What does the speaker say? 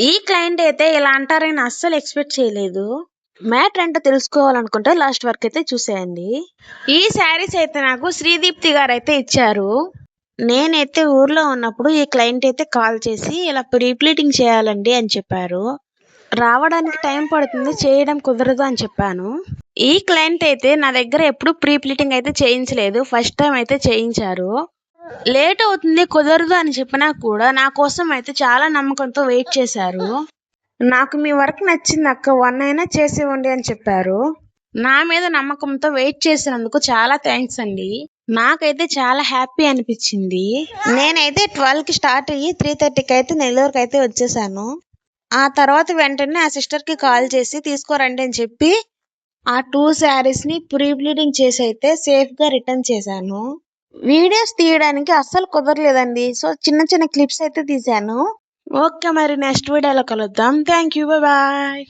ఈ క్లయింట్ అయితే ఇలా అంటారని అస్సలు ఎక్స్పెక్ట్ చేయలేదు. మ్యాటర్ ఏంటో తెలుసుకోవాలనుకుంటే లాస్ట్ వరకు అయితే చూసేయండి. ఈ శారీస్ అయితే నాకు శ్రీదీప్తి గారు అయితే ఇచ్చారు. నేనైతే ఊర్లో ఉన్నప్పుడు ఈ క్లయింట్ అయితే కాల్ చేసి ఇలా ప్రీ ప్లీటింగ్ చేయాలండి అని చెప్పారు. రావడానికి టైం పడుతుంది, చేయడం కుదరదు అని చెప్పాను. ఈ క్లయింట్ అయితే నా దగ్గర ఎప్పుడు ప్రీ ప్లీటింగ్ అయితే చేయించలేదు, ఫస్ట్ టైం అయితే చేయించారు. లేట్ అవుతుంది, కుదరదు అని చెప్పినా కూడా నా కోసం అయితే చాలా నమ్మకంతో వెయిట్ చేశారు. నాకు మీ వర్క్ నచ్చింది అక్క, 1 అయినా చేసివ్వండి అని చెప్పారు. నా మీద నమ్మకంతో వెయిట్ చేసినందుకు చాలా థ్యాంక్స్ అండి. నాకైతే చాలా హ్యాపీ అనిపించింది. నేనైతే 12కి స్టార్ట్ అయ్యి 3:30కి అయితే నెల్లూరుకి అయితే వచ్చేసాను. ఆ తర్వాత వెంటనే ఆ సిస్టర్కి కాల్ చేసి తీసుకోరండి అని చెప్పి ఆ 2 శారీస్ని ప్రీ ప్లీటింగ్ చేసి అయితే సేఫ్గా రిటర్న్ చేశాను. వీడియోస్ తీయడానికి అస్సలు కుదరలేదండి. సో చిన్న చిన్న క్లిప్స్ అయితే తీశాను. ఓకే, మరి నెక్స్ట్ వీడియోలో కలుద్దాం. Thank you, bye.